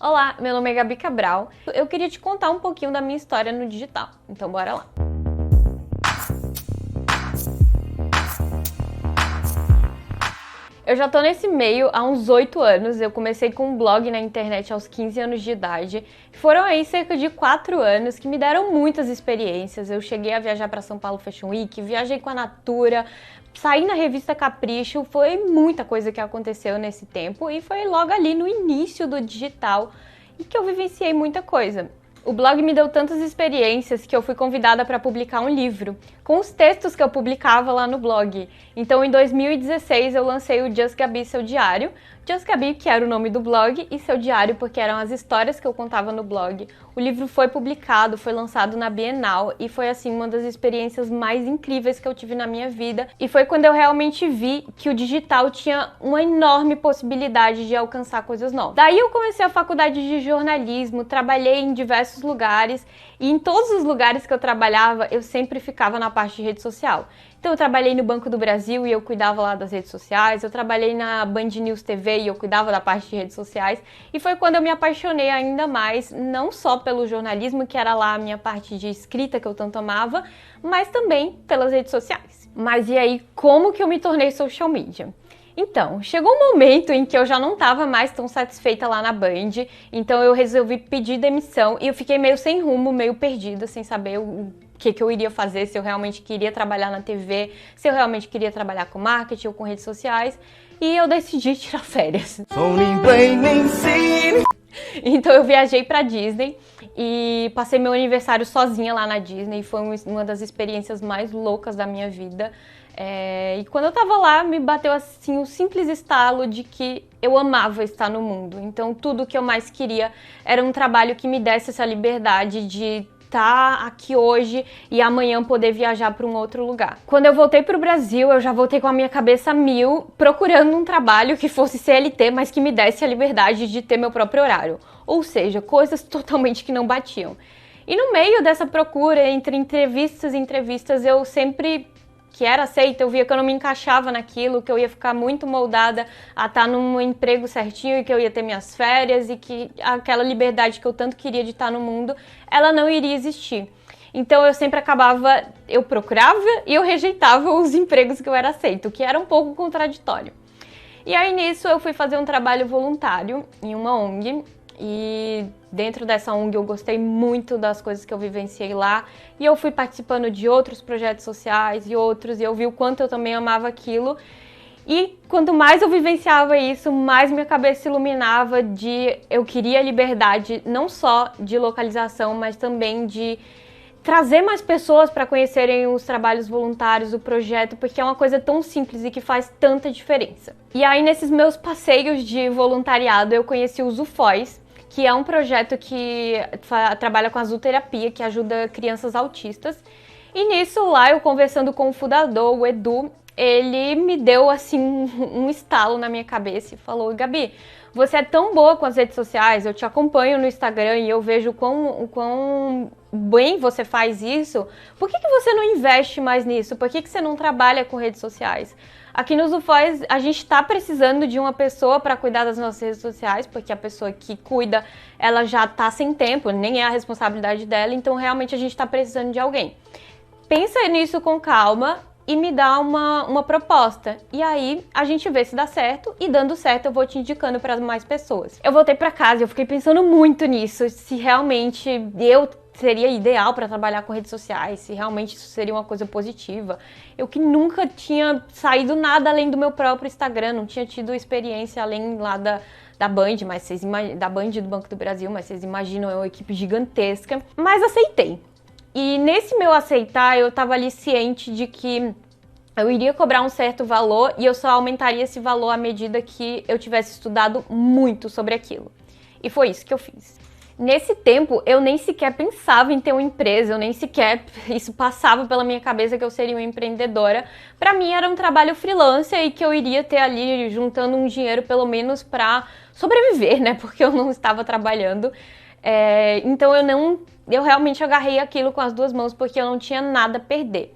Olá, meu nome é Gabi Cabral. Eu queria te contar um pouquinho da minha história no digital, então bora lá. Eu já tô nesse meio há uns 8 anos, eu comecei com um blog na internet aos 15 anos de idade. Foram aí cerca de 4 anos que me deram muitas experiências. Eu cheguei a viajar para São Paulo Fashion Week, viajei com a Natura, saí na revista Capricho, foi muita coisa que aconteceu nesse tempo e foi logo ali no início do digital e que eu vivenciei muita coisa. O blog me deu tantas experiências que eu fui convidada para publicar um livro, com os textos que eu publicava lá no blog. Então, em 2016, eu lancei o Just Gabi, Seu Diário. Just Gabi, que era o nome do blog, e Seu Diário, porque eram as histórias que eu contava no blog. O livro foi publicado, foi lançado na Bienal, e foi, assim, uma das experiências mais incríveis que eu tive na minha vida. E foi quando eu realmente vi que o digital tinha uma enorme possibilidade de alcançar coisas novas. Daí eu comecei a faculdade de jornalismo, trabalhei em diversos lugares, e em todos os lugares que eu trabalhava, eu sempre ficava na parte de rede social. Então eu trabalhei no Banco do Brasil e eu cuidava lá das redes sociais, eu trabalhei na Band News TV e eu cuidava da parte de redes sociais, e foi quando eu me apaixonei ainda mais, não só pelo jornalismo, que era lá a minha parte de escrita que eu tanto amava, mas também pelas redes sociais. Mas e aí, como que eu me tornei social media? Então, chegou um momento em que eu já não estava mais tão satisfeita lá na Band, então eu resolvi pedir demissão e eu fiquei meio sem rumo, meio perdida, sem saber o que eu iria fazer, se eu realmente queria trabalhar na TV, se eu realmente queria trabalhar com marketing ou com redes sociais, e eu decidi tirar férias. Então eu viajei pra Disney e passei meu aniversário sozinha lá na Disney, foi uma das experiências mais loucas da minha vida. E quando eu tava lá, me bateu assim o simples estalo de que eu amava estar no mundo. Então tudo que eu mais queria era um trabalho que me desse essa liberdade de estar aqui hoje e amanhã poder viajar para um outro lugar. Quando eu voltei para o Brasil, eu já voltei com a minha cabeça a mil, procurando um trabalho que fosse CLT, mas que me desse a liberdade de ter meu próprio horário. Ou seja, coisas totalmente que não batiam. E no meio dessa procura, entre entrevistas e entrevistas, eu sempre que era aceita, eu via que eu não me encaixava naquilo, que eu ia ficar muito moldada a estar num emprego certinho e que eu ia ter minhas férias e que aquela liberdade que eu tanto queria de estar no mundo, ela não iria existir. Então eu sempre eu procurava e eu rejeitava os empregos que eu era aceita, o que era um pouco contraditório. E aí nisso eu fui fazer um trabalho voluntário em uma ONG, e dentro dessa ONG eu gostei muito das coisas que eu vivenciei lá, e eu fui participando de outros projetos sociais e outros, e eu vi o quanto eu também amava aquilo. E quanto mais eu vivenciava isso, mais minha cabeça se iluminava de eu queria liberdade, não só de localização, mas também de trazer mais pessoas para conhecerem os trabalhos voluntários, o projeto, porque é uma coisa tão simples e que faz tanta diferença. E aí, nesses meus passeios de voluntariado, eu conheci o Zufóis, que é um projeto que trabalha com azuterapia, que ajuda crianças autistas. E nisso, lá, eu conversando com o fundador, o Edu, ele me deu, assim, um estalo na minha cabeça e falou: Gabi, você é tão boa com as redes sociais, eu te acompanho no Instagram e eu vejo o quão bem você faz isso, por que você não investe mais nisso? Por que você não trabalha com redes sociais? Aqui nos Zufóis, a gente está precisando de uma pessoa para cuidar das nossas redes sociais, porque a pessoa que cuida, ela já está sem tempo, nem é a responsabilidade dela, então realmente a gente está precisando de alguém. Pensa nisso com calma e me dá uma proposta. E aí a gente vê se dá certo, e dando certo eu vou te indicando para mais pessoas. Eu voltei para casa e eu fiquei pensando muito nisso, se realmente eu seria ideal para trabalhar com redes sociais, se realmente isso seria uma coisa positiva. Eu que nunca tinha saído nada além do meu próprio Instagram, não tinha tido experiência além lá da Band, da Band do Banco do Brasil, mas vocês imaginam, é uma equipe gigantesca. Mas aceitei. E nesse meu aceitar, eu tava ali ciente de que eu iria cobrar um certo valor e eu só aumentaria esse valor à medida que eu tivesse estudado muito sobre aquilo. E foi isso que eu fiz. Nesse tempo, eu nem sequer pensava em ter uma empresa, isso passava pela minha cabeça que eu seria uma empreendedora. Para mim era um trabalho freelancer e que eu iria ter ali juntando um dinheiro pelo menos para sobreviver, né? Porque eu não estava trabalhando. Então eu realmente agarrei aquilo com as duas mãos porque eu não tinha nada a perder.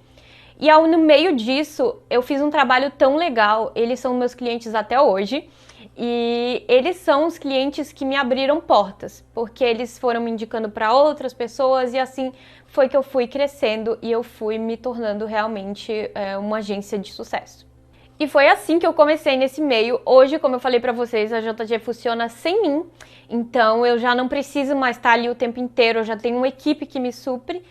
E no meio disso, eu fiz um trabalho tão legal, eles são meus clientes até hoje, E eles são os clientes que me abriram portas, porque eles foram me indicando para outras pessoas e assim foi que eu fui crescendo e eu fui me tornando realmente uma agência de sucesso. E foi assim que eu comecei nesse meio. Hoje, como eu falei pra vocês, a JG funciona sem mim. Então eu já não preciso mais estar ali o tempo inteiro, eu já tenho uma equipe que me supre.